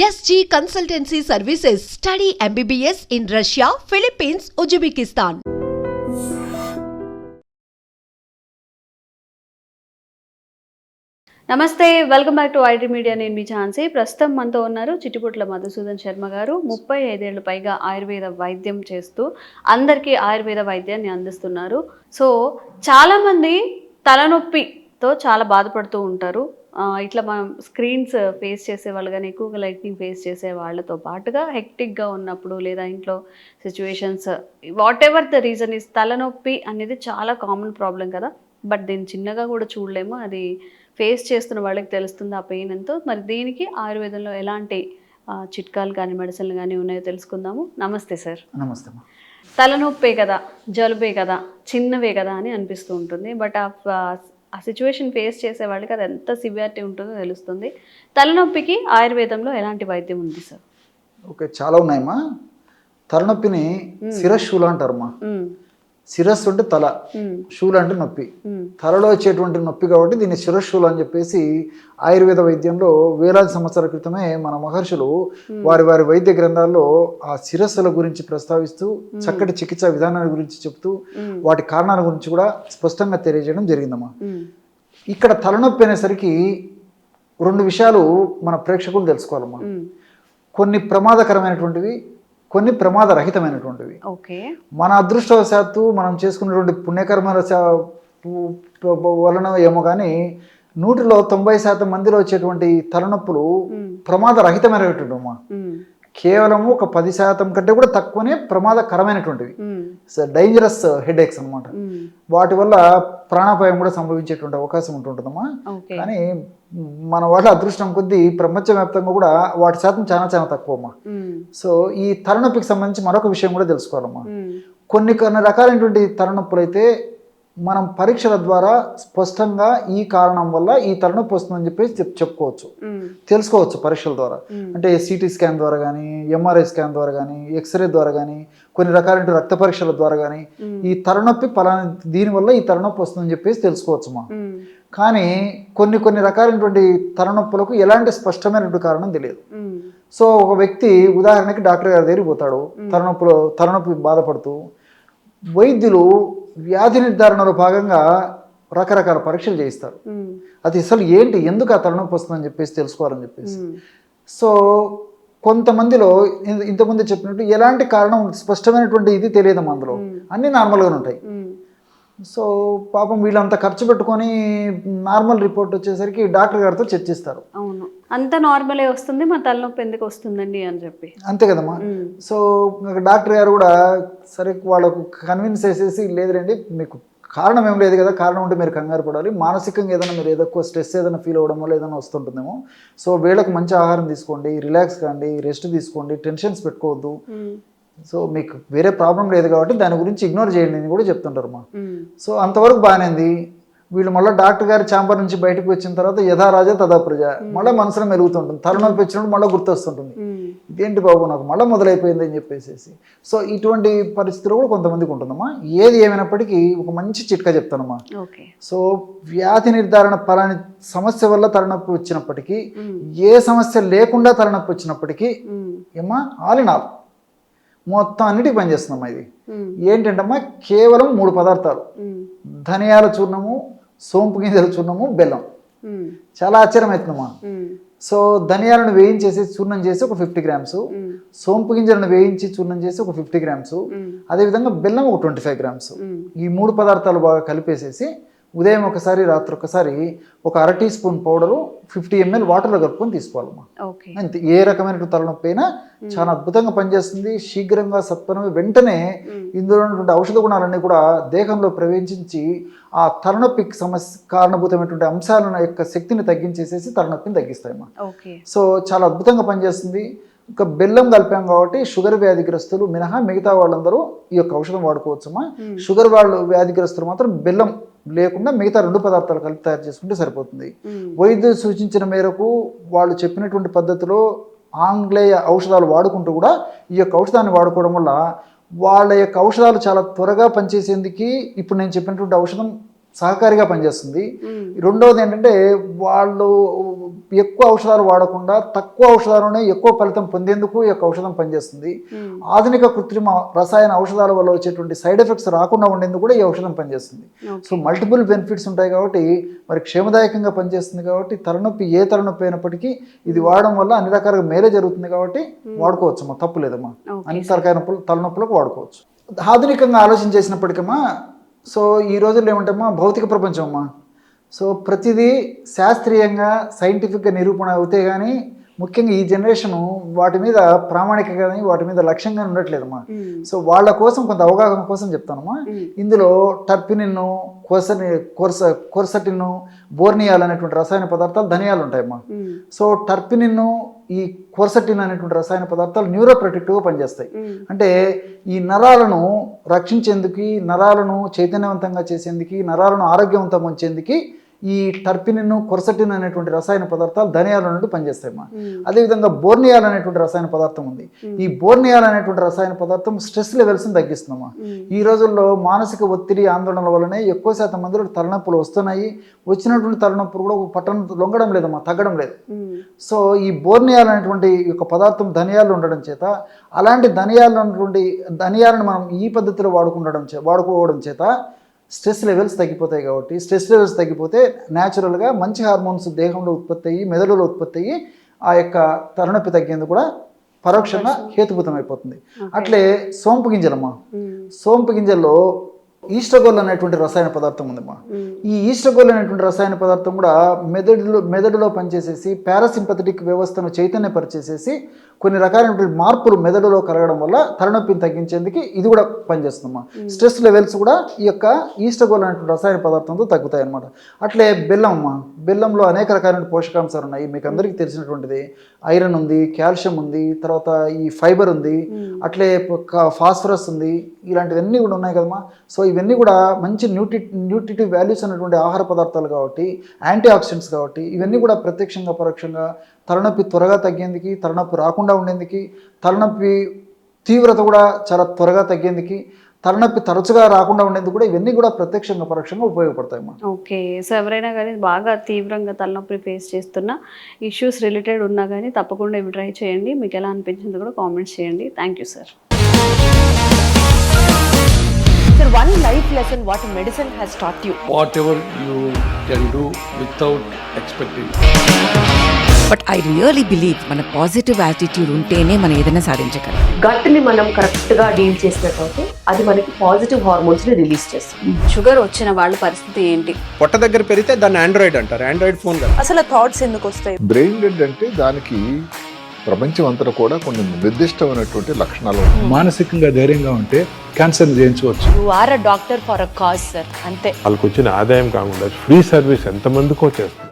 SG Consultancy Services. Study MBBS in Russia, Philippines, Uzbekistan. నమస్తే, welcome back to IT media. నేను మీ ఝాన్సీ. ప్రస్తుతం మనతో ఉన్నారు చిట్టిపుట్ల మధుసూదన్ శర్మ గారు. 35 ఏళ్ళు పైగా ఆయుర్వేద వైద్యం చేస్తూ అందరికీ ఆయుర్వేద వైద్యాన్ని అందిస్తున్నారు. సో చాలామంది తలనొప్పితో చాలా బాధపడుతూ ఉంటారు. ఇట్లా మనం స్క్రీన్స్ ఫేస్ చేసే వాళ్ళు కానీ, ఎక్కువగా లైట్నింగ్ ఫేస్ చేసే వాళ్ళతో పాటుగా హెక్టిక్గా ఉన్నప్పుడు లేదా ఇంట్లో situations, what ever the reason is, తలనొప్పి అనేది చాలా కామన్ ప్రాబ్లం కదా. బట్ దీన్ని చిన్నగా కూడా చూడలేము. అది ఫేస్ చేస్తున్న వాళ్ళకి తెలుస్తుంది ఆ పెయిన్ ఎంతో. మరి దీనికి ఆయుర్వేదంలో ఎలాంటి చిట్కాలు కానీ మెడిసిన్లు కానీ ఉన్నాయో తెలుసుకుందాము. నమస్తే సార్. నమస్తే. తలనొప్పే కదా, జలుబే కదా, చిన్నవే కదా అని అనిపిస్తూ ఉంటుంది. బట్ ఆ సిచ్యువేషన్ ఫేస్ చేసే వాళ్ళకి అది ఎంత సివియారిటీ ఉంటుందో తెలుస్తుంది. తలనొప్పికి ఆయుర్వేదంలో ఎలాంటి వైద్యం ఉంది సార్? ఓకే, చాలా ఉన్నాయమ్మా. తలనొప్పిని శిరశూల అంటారమ్మా. శిరస్సు అంటే తల, శూల అంటే నొప్పి. తలలో వచ్చేటువంటి నొప్పి కాబట్టి దీన్ని శిరశూల అని చెప్పేసి ఆయుర్వేద వైద్యంలో వేలాది సంవత్సరాల క్రితమే మన మహర్షులు వారి వారి వైద్య గ్రంథాల్లో ఆ శిరస్సుల గురించి ప్రస్తావిస్తూ చక్కటి చికిత్సా విధానాల గురించి చెప్తూ వాటి కారణాల గురించి కూడా స్పష్టంగా తెలియజేయడం జరిగిందమ్మా. ఇక్కడ తలనొప్పి అనేసరికి రెండు విషయాలు మన ప్రేక్షకులు తెలుసుకోవాలమ్మా. కొన్ని ప్రమాదకరమైనటువంటివి, కొన్ని ప్రమాదరహితమైనటువంటివి. మన అదృష్టవశాత్తు మనం చేసుకున్నటువంటి పుణ్యకర్మల వలన ఏమో కానీ 100% మందిలో వచ్చేటువంటి తలనొప్పులు ప్రమాదరహితమైనటువంటివమ్మా. కేవలము ఒక 10% కంటే కూడా తక్కువనే ప్రమాదకరమైనటువంటివి, డేంజరస్ హెడేక్స్ అనమాట. వాటి వల్ల ప్రాణాపాయం కూడా సంభవించేటువంటి అవకాశం ఉంటుందమ్మా. కానీ మన వాళ్ళ అదృష్టం కొద్దీ ప్రపంచవ్యాప్తంగా కూడా వాటి శాతం చాలా చాలా తక్కువమ్మా. సో ఈ తలనొప్పికి సంబంధించి మరొక విషయం కూడా తెలుసుకోవాలమ్మా. కొన్ని రకాలైనటువంటి తలనొప్పులు అయితే మనం పరీక్షల ద్వారా స్పష్టంగా ఈ కారణం వల్ల ఈ తలనొప్పి వస్తుందని చెప్పేసి చెప్పుకోవచ్చు, తెలుసుకోవచ్చు పరీక్షల ద్వారా. అంటే సిటీ స్కాన్ ద్వారా కానీ, ఎంఆర్ఐ స్కాన్ ద్వారా కానీ, ఎక్స్రే ద్వారా కానీ, కొన్ని రకాలైన రక్త పరీక్షల ద్వారా కానీ ఈ తలనొప్పి పలానా దీనివల్ల ఈ తలనొప్పి వస్తుందని చెప్పేసి తెలుసుకోవచ్చు మా. కానీ కొన్ని రకాలైనటువంటి తలనొప్పులకు ఎలాంటి స్పష్టమైనటువంటి కారణం తెలియదు. సో ఒక వ్యక్తి ఉదాహరణకి డాక్టర్ గారి దగ్గరికి పోతాడు, తలనొప్పి బాధపడుతూ. వైద్యులు వ్యాధి నిర్ధారణలో భాగంగా రకరకాల పరీక్షలు చేయిస్తారు. అది అసలు ఏంటి, ఎందుకు ఆ తలనొప్పి వస్తుందని చెప్పేసి తెలుసుకోవాలని చెప్పేసి. సో కొంతమందిలో ఇంతకుముందు చెప్పినట్టు ఎలాంటి కారణం స్పష్టమైనటువంటి ఇది తెలియదు, అందులో అన్నీ నార్మల్గానే ఉంటాయి. సో పాపం వీళ్ళంతా ఖర్చు పెట్టుకొని నార్మల్ రిపోర్ట్ వచ్చేసరికి డాక్టర్ గారితో చర్చిస్తారు. అవును, అంత నార్మలే వస్తుంది, మా తలనొప్పి ఎందుకు వస్తుందండి అని చెప్పి. అంతే కదమ్మా. సో డాక్టర్ గారు కూడా సరే వాళ్ళకు కన్విన్స్ చేసేసి, లేదులేండి మీకు కారణం ఏం లేదు కదా, కారణం ఉంటే మీరు కంగారు పడాలి, మానసికంగా ఏదైనా మీరు ఎక్కువ స్ట్రెస్ ఏదైనా ఫీల్ అవ్వడం వల్ల ఏదైనా వస్తుంటుందేమో. సో వీళ్ళకి మంచి ఆహారం తీసుకోండి, రిలాక్స్ కాండి, రెస్ట్ తీసుకోండి, టెన్షన్స్ పెట్టుకోవద్దు. సో మీకు వేరే ప్రాబ్లం లేదు కాబట్టి దాని గురించి ఇగ్నోర్ చేయండి అని కూడా చెప్తుంటారు మా. సో అంతవరకు బాగానే ఉంది. వీళ్ళు మళ్ళీ డాక్టర్ గారి ఛాంబర్ నుంచి బయటకు వచ్చిన తర్వాత యథా రాజా తదా ప్రజ, మళ్ళీ మనసులో మెలుగుతుంటుంది. తలనొప్పి వచ్చినప్పుడు మళ్ళీ గుర్తొస్తుంటుంది, ఇదేంటి బాబు నాకు మళ్ళీ మొదలైపోయింది అని చెప్పేసి. సో ఇటువంటి పరిస్థితులు కూడా కొంతమందికి ఉంటుందమ్మా. ఏది ఏమైనప్పటికీ ఒక మంచి చిట్కా చెప్తానమ్మా. సో వ్యాధి నిర్ధారణ పలాని సమస్య వల్ల తలనొప్పి వచ్చినప్పటికీ, ఏ సమస్య లేకుండా తలనొప్పి వచ్చినప్పటికీ ఏమా ఆల్ ఇన్ ఆల్ మొత్తం అన్నిటికీ పనిచేస్తుందమ్మా. ఇది ఏంటంటమ్మా, కేవలం 3 పదార్థాలు: ధనియాల చూర్ణము, సోంపు గింజల చూర్ణము, బెల్లం. చాలా ఆశ్చర్యం అవుతుందమ్మా. సో ధనియాలను వేయించేసి చూర్ణం చేసి ఒక 50 గ్రామ్స్, సోంపు గింజలను వేయించి చూర్ణం చేసి ఒక 50 గ్రామ్స్, అదేవిధంగా బెల్లం ఒక 25 గ్రామ్స్. ఈ 3 పదార్థాలు బాగా కలిపేసేసి ఉదయం ఒకసారి, రాత్రి ఒకసారి ఒక 1/2 టీ స్పూన్ పౌడరు 50 ml వాటర్లో కలుపుకొని తీసుకోవాలమ్మా. అంతే. ఏ రకమైన తలనొప్పి అయినా చాలా అద్భుతంగా పనిచేస్తుంది. శీఘ్రంగా సత్వరమే వెంటనే ఇందులో ఉన్నటువంటి ఔషధ గుణాలన్నీ కూడా దేహంలో ప్రవేశించి ఆ తలనొప్పికి సమస్య కారణభూతమైనటువంటి అంశాల యొక్క శక్తిని తగ్గించేసేసి తలనొప్పిని తగ్గిస్తాయమ్మా. సో చాలా అద్భుతంగా పనిచేస్తుంది. ఇంకా బెల్లం కలిపాం కాబట్టి షుగర్ వ్యాధిగ్రస్తులు మినహా మిగతా వాళ్ళందరూ ఈ యొక్క ఔషధం వాడుకోవచ్చమ్మా. షుగర్ వ్యాధిగ్రస్తులు మాత్రం బెల్లం లేకుండా మిగతా 2 పదార్థాలు కలిపి తయారు చేసుకుంటే సరిపోతుంది. వైద్యులు సూచించిన మేరకు వాళ్ళు చెప్పినటువంటి పద్ధతిలో ఆంగ్లేయ ఔషధాలు వాడుకుంటూ కూడా ఈ యొక్క ఔషధాన్ని వాడుకోవడం వల్ల వాళ్ళ యొక్క ఔషధాలు చాలా త్వరగా పనిచేసేందుకు ఇప్పుడు నేను చెప్పినటువంటి ఔషధం సహకారిగా పనిచేస్తుంది. రెండవది ఏంటంటే వాళ్ళు ఎక్కువ ఔషధాలు వాడకుండా తక్కువ ఔషధాలనే ఎక్కువ ఫలితం పొందేందుకు ఈ యొక్క ఔషధం పనిచేస్తుంది. ఆధునిక కృత్రిమ రసాయన ఔషధాల వల్ల వచ్చేటువంటి సైడ్ ఎఫెక్ట్స్ రాకుండా ఉండేందుకు కూడా ఈ ఔషధం పనిచేస్తుంది. సో మల్టిపుల్ బెనిఫిట్స్ ఉంటాయి కాబట్టి మరి క్షేమదాయకంగా పనిచేస్తుంది కాబట్టి తలనొప్పి ఏ తలనొప్పి అయినప్పటికీ ఇది వాడడం వల్ల అన్ని రకాలుగా మేలే జరుగుతుంది కాబట్టి వాడుకోవచ్చమ్మా, తప్పు లేదమ్మా. అన్ని రకాల తలనొప్పులకు వాడుకోవచ్చు. ఆధునికంగా ఆలోచన చేసినప్పటికమ్మా, సో ఈ రోజుల్లో ఏమంటామా భౌతిక ప్రపంచం అమ్మా. సో ప్రతిదీ శాస్త్రీయంగా సైంటిఫిక్గా నిరూపణ అవుతే కానీ ముఖ్యంగా ఈ జనరేషను వాటి మీద ప్రామాణిక కానీ వాటి మీద లక్ష్యంగా ఉండట్లేదమ్మా. సో వాళ్ళ కోసం కొంత అవగాహన కోసం చెప్తానమ్మా. ఇందులో టర్పినిన్, కోర్సటిన్, బోర్నియాల్ అనేటువంటి రసాయన పదార్థాలు ధనియాలు ఉంటాయమ్మా. సో టర్పినిన్, ఈ కోర్సటిన్ అనేటువంటి రసాయన పదార్థాలు న్యూరోప్రొటెక్టివ్గా పనిచేస్తాయి. అంటే ఈ నరాలను రక్షించేందుకు, నరాలను చైతన్యవంతంగా చేసేందుకు, నరాలను ఆరోగ్యవంతంగా ఉంచేందుకు ఈ టర్పినిన్, కొర్సటిన్ అనేటువంటి రసాయన పదార్థాలు ధనియాల నుండి పనిచేస్తాయమ్మా. అదేవిధంగా బోర్నియాల్ అనేటువంటి రసాయన పదార్థం ఉంది. ఈ బోర్నియాల్ అనేటువంటి రసాయన పదార్థం స్ట్రెస్ లెవెల్స్ని తగ్గిస్తుందమ్మా. ఈ రోజుల్లో మానసిక ఒత్తిడి, ఆందోళన వల్లనే ఎక్కువ శాతం మందిలో తలనొప్పులు వస్తున్నాయి. వచ్చినటువంటి తలనొప్పులు కూడా ఒక పట్టణం లొంగడం లేదమ్మా, తగ్గడం లేదు. సో ఈ బోర్నియాల్ అనేటువంటి ఒక పదార్థం ధనియాలు ఉండడం చేత, అలాంటి ధనియాలను మనం ఈ పద్ధతిలో వాడుకోవడం చేత స్ట్రెస్ లెవెల్స్ తగ్గిపోతాయి. కాబట్టి స్ట్రెస్ లెవెల్స్ తగ్గిపోతే న్యాచురల్గా మంచి హార్మోన్స్ దేహంలో ఉత్పత్తి అయ్యి, మెదడులో ఉత్పత్తి అయ్యి ఆ యొక్క తలనొప్పి తగ్గేందుకు కూడా పరోక్షంగా హేతుభూతం అయిపోతుంది. అట్లే సోంపు గింజలమ్మా. సోంపు గింజల్లో ఈస్ట్రగోల్ అనేటువంటి రసాయన పదార్థం ఉందమ్మా. ఈ ఈస్ట్రగోల్ అనేటువంటి రసాయన పదార్థం కూడా మెదడులో పనిచేసేసి పారాసింపథెటిక్ వ్యవస్థను చైతన్యపరిచేసేసి కొన్ని రకాలైనటువంటి మార్పులు మెదడులో కలగడం వల్ల తలనొప్పిని తగ్గించేందుకు ఇది కూడా పనిచేస్తుందమ్మా. స్ట్రెస్ లెవెల్స్ కూడా ఈ యొక్క ఈస్ట్రగోల్ అనేటువంటి రసాయన పదార్థంతో తగ్గుతాయి అన్నమాట. అట్లే బెల్లం అమ్మా. బెల్లంలో అనేక రకాలైన పోషకాంశాలు ఉన్నాయి. మీకు అందరికీ తెలిసినటువంటిది ఐరన్ ఉంది, కాల్షియం ఉంది, తర్వాత ఈ ఫైబర్ ఉంది, అట్లే ఫాస్ఫరస్ ఉంది, ఇలాంటివన్నీ కూడా ఉన్నాయి కదమ్మా. సో ఇవన్నీ కూడా మంచి న్యూట్రిటివ్ వాల్యూస్ అనేటువంటి ఆహార పదార్థాలు కాబట్టి, యాంటీ ఆక్సిడెంట్స్ కాబట్టి ఇవన్నీ కూడా ప్రత్యక్షంగా పరోక్షంగా తలనొప్పి త్వరగా తగ్గేందుకు, తలనొప్పి రాకుండా ఉండేందుకు, తలనొప్పి తీవ్రత కూడా చాలా త్వరగా తగ్గేందుకు, తలనొప్పి తరచుగా రాకుండా ఉండేందుకు కూడా ఇవన్నీ కూడా ప్రత్యక్షంగా పరోక్షంగా ఉపయోగపడతాయమ్మా. ఓకే. సో ఎవరైనా కానీ బాగా తీవ్రంగా తలనొప్పి ఫేస్ చేస్తున్న ఇష్యూస్ రిలేటెడ్ ఉన్నా కానీ తప్పకుండా ఇవి ట్రై చేయండి. మీకు ఎలా అనిపించిందో కూడా కామెంట్స్ చేయండి. Thank you sir. Sir, one life lesson what medicine has taught you. Whatever you can do without expecting. But I really believe మన పాజిటివ్ యాటిట్యూడ్ ఉంటేనే మనం ఏదైనా సాధించగలం. గట్ని మనం కరెక్ట్గా డీల్ చేసినట్లయితే అది మనకి పాజిటివ్ హార్మోన్స్ని రిలీజ్ చేస్తుంది. షుగర్ వచ్చిన వాళ్ళ పరిస్థితి ఏంటి? పొట్ట దగ్గర పెరిగితే దాన్ని ఆండ్రాయిడ్ అంటారు, ఆండ్రాయిడ్ ఫోన్ కదా. అసలు థాట్స్ ఎందుకు వస్తాయి? బ్రెయిన్ డెడ్ అంటే దానికి ప్రపంచం అంతా కూడా కొన్ని నిర్దిష్టమైనటువంటి లక్షణాలు. మానసికంగా ధైర్యంగా ఉంటే క్యాన్సర్ జయించవచ్చు. You are a doctor for a cause sir, అంతే. వాళ్ళకి వచ్చిన ఆదాయం కాకుండా ఫ్రీ సర్వీస్ ఎంతమందికో చేస్తారు.